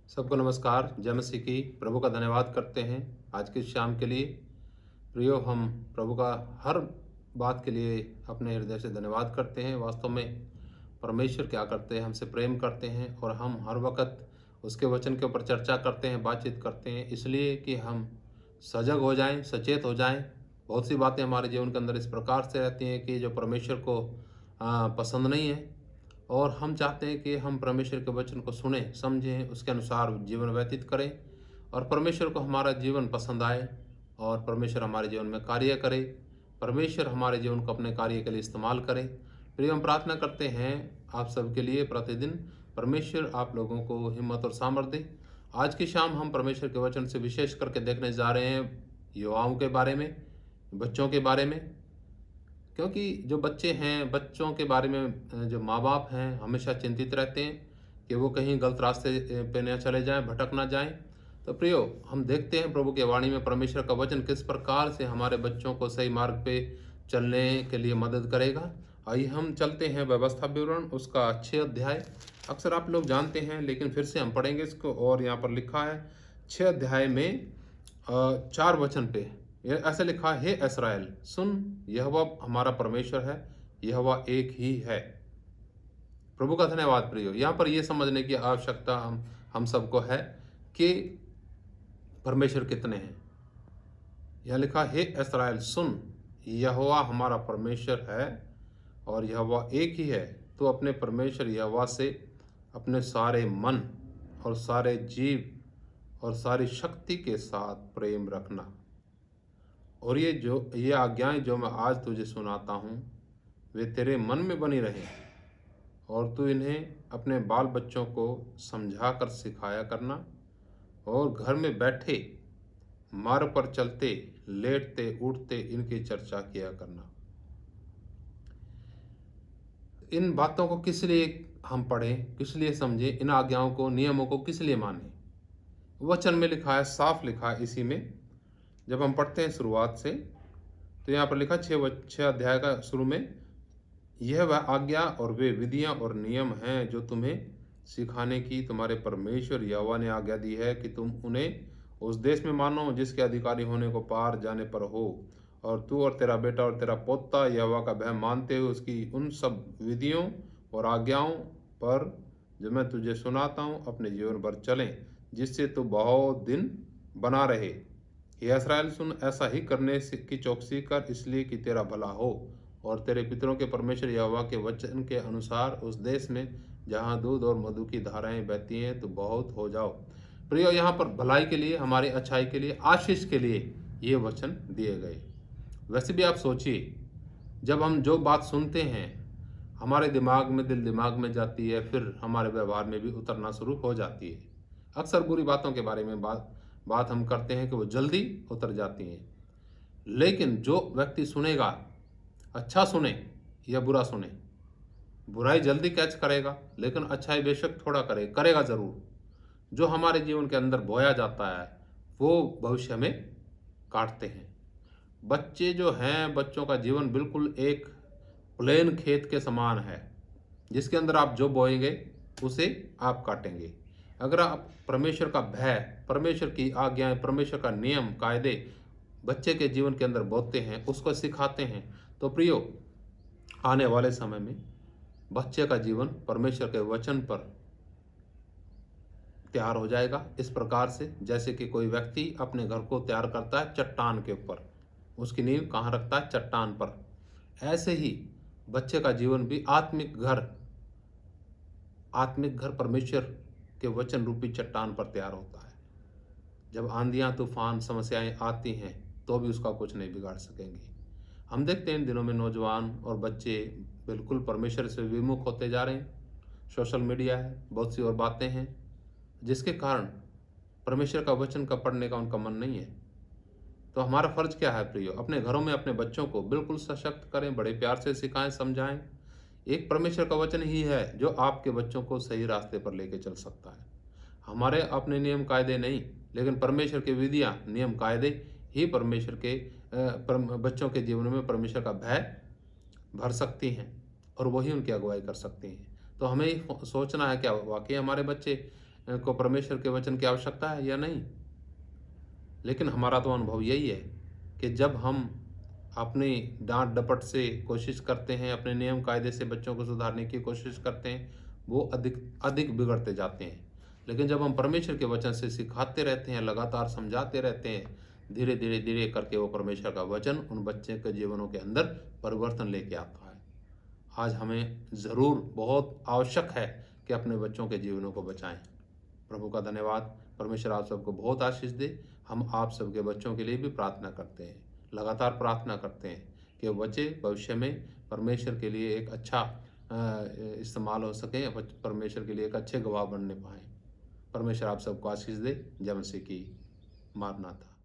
सबको नमस्कार। जय मसीह की। प्रभु का धन्यवाद करते हैं आज की शाम के लिए। प्रियो, हम प्रभु का हर बात के लिए अपने हृदय से धन्यवाद करते हैं। वास्तव में परमेश्वर क्या करते हैं, हमसे प्रेम करते हैं और हम हर वक्त उसके वचन के ऊपर चर्चा करते हैं, बातचीत करते हैं, इसलिए कि हम सजग हो जाएं, सचेत हो जाएं। बहुत सी बातें हमारे जीवन के अंदर इस प्रकार से रहती हैं कि जो परमेश्वर को पसंद नहीं है, और हम चाहते हैं कि हम परमेश्वर के वचन को सुनें, समझें, उसके अनुसार जीवन व्यतीत करें और परमेश्वर को हमारा जीवन पसंद आए और परमेश्वर हमारे जीवन में कार्य करे, परमेश्वर हमारे जीवन को अपने कार्य के लिए इस्तेमाल करे। प्रिय, हम प्रार्थना करते हैं आप सबके लिए प्रतिदिन परमेश्वर आप लोगों को हिम्मत और सामर्थ्य दे। आज की शाम हम परमेश्वर के वचन से विशेष करके देखने जा रहे हैं युवाओं के बारे में, बच्चों के बारे में। क्योंकि जो बच्चे हैं, बच्चों के बारे में जो माँ बाप हैं हमेशा चिंतित रहते हैं कि वो कहीं गलत रास्ते पे न चले जाएं, भटक ना जाएं। तो प्रियो, हम देखते हैं प्रभु की वाणी में परमेश्वर का वचन किस प्रकार से हमारे बच्चों को सही मार्ग पे चलने के लिए मदद करेगा। आइए हम चलते हैं व्यवस्था विवरण उसका 6 अध्याय। अक्सर आप लोग जानते हैं, लेकिन फिर से हम पढ़ेंगे इसको। और यहाँ पर लिखा है 6 अध्याय में 4 वचन पे ये ऐसे लिखा है, हे इस्राएल सुन, यहोवा हमारा परमेश्वर है, यहोवा एक ही है। प्रभु का धन्यवाद। प्रियो, यहाँ पर यह समझने की आवश्यकता हम सबको है कि परमेश्वर कितने हैं। यह लिखा, हे इस्राएल सुन, यहोवा हमारा परमेश्वर है और यहोवा एक ही है। तो अपने परमेश्वर यहोवा से अपने सारे मन और सारे जीव और सारी शक्ति के साथ प्रेम रखना। और ये आज्ञाएं जो मैं आज तुझे सुनाता हूँ वे तेरे मन में बनी रहें और तू इन्हें अपने बाल बच्चों को समझा कर सिखाया करना और घर में बैठे, मार्ग पर चलते, लेटते उठते इनकी चर्चा किया करना। इन बातों को किस लिए हम पढ़ें, किस लिए समझें, इन आज्ञाओं को, नियमों को किस लिए मानें? वचन में लिखा है, साफ लिखा है इसी में। जब हम पढ़ते हैं शुरुआत से, तो यहाँ पर लिखा 6 अध्याय का शुरू में, यह वह आज्ञा और वे विधियां और नियम हैं जो तुम्हें सिखाने की तुम्हारे परमेश्वर यहोवा ने आज्ञा दी है कि तुम उन्हें उस देश में मानो जिसके अधिकारी होने को पार जाने पर हो, और तू और तेरा बेटा और तेरा पोता यहोवा का भय मानते हुए उसकी उन सब विधियों और आज्ञाओं पर जो मैं तुझे सुनाता हूँ अपने जीवन भर चलें, जिससे तू बहुत दिन बना रहे। हे इस्राएल सुन, ऐसा ही करने की चौकसी कर, इसलिए कि तेरा भला हो और तेरे पितरों के परमेश्वर यहोवा के वचन के अनुसार उस देश में जहाँ दूध और मधु की धाराएं बहती हैं तो बहुत हो जाओ। प्रियो, यहाँ पर भलाई के लिए, हमारी अच्छाई के लिए, आशीष के लिए ये वचन दिए गए। वैसे भी आप सोचिए, जब हम जो बात सुनते हैं हमारे दिमाग में, दिल दिमाग में जाती है, फिर हमारे व्यवहार में भी उतरना शुरू हो जाती है। अक्सर बुरी बातों के बारे में बात हम करते हैं कि वो जल्दी उतर जाती हैं, लेकिन जो व्यक्ति सुनेगा, अच्छा सुने या बुरा सुने, बुराई जल्दी कैच करेगा लेकिन अच्छाई बेशक थोड़ा करेगा ज़रूर। जो हमारे जीवन के अंदर बोया जाता है वो भविष्य में काटते हैं। बच्चे जो हैं, बच्चों का जीवन बिल्कुल एक प्लेन खेत के समान है, जिसके अंदर आप जो बोएंगे उसे आप काटेंगे। अगर आप परमेश्वर का भय, परमेश्वर की आज्ञाएं, परमेश्वर का नियम कायदे बच्चे के जीवन के अंदर बोते हैं, उसको सिखाते हैं, तो प्रियो, आने वाले समय में बच्चे का जीवन परमेश्वर के वचन पर तैयार हो जाएगा। इस प्रकार से जैसे कि कोई व्यक्ति अपने घर को तैयार करता है चट्टान के ऊपर, उसकी नींव कहाँ रखता है? चट्टान पर। ऐसे ही बच्चे का जीवन भी आत्मिक घर परमेश्वर के वचन रूपी चट्टान पर तैयार होता है। जब आंधियां, तूफान, समस्याएं आती हैं तो भी उसका कुछ नहीं बिगाड़ सकेंगी। हम देखते हैं इन दिनों में नौजवान और बच्चे बिल्कुल परमेश्वर से विमुख होते जा रहे हैं। सोशल मीडिया है, बहुत सी और बातें हैं, जिसके कारण परमेश्वर का वचन का पढ़ने का उनका मन नहीं है। तो हमारा फर्ज क्या है प्रियो? अपने घरों में अपने बच्चों को बिल्कुल सशक्त करें, बड़े प्यार से सिखाएं, समझाएं। एक परमेश्वर का वचन ही है जो आपके बच्चों को सही रास्ते पर लेके चल सकता है। हमारे अपने नियम कायदे नहीं, लेकिन परमेश्वर के विधियां, नियम कायदे ही परमेश्वर के बच्चों के जीवन में परमेश्वर का भय भर सकती हैं और वही उनकी अगुवाई कर सकती हैं। तो हमें सोचना है क्या वाकई हमारे बच्चे को परमेश्वर के वचन की आवश्यकता है या नहीं। लेकिन हमारा तो अनुभव यही है कि जब हम अपनी डांट डपट से कोशिश करते हैं, अपने नियम कायदे से बच्चों को सुधारने की कोशिश करते हैं, वो अधिक अधिक बिगड़ते जाते हैं। लेकिन जब हम परमेश्वर के वचन से सिखाते रहते हैं, लगातार समझाते रहते हैं, धीरे धीरे धीरे करके वो परमेश्वर का वचन उन बच्चे के जीवनों के अंदर परिवर्तन लेके आता है। आज हमें ज़रूर बहुत आवश्यक है कि अपने बच्चों के जीवनों को बचाएं। प्रभु का धन्यवाद। परमेश्वर आप सबको बहुत आशीष दे। हम आप सबके बच्चों के लिए भी प्रार्थना करते हैं, लगातार प्रार्थना करते हैं कि बच्चे भविष्य में परमेश्वर के लिए एक अच्छा इस्तेमाल हो सकें, परमेश्वर के लिए एक अच्छे गवाह बनने पाएँ। परमेश्वर आप सबको आशीष दे। जय मसीह की। मारनाथा।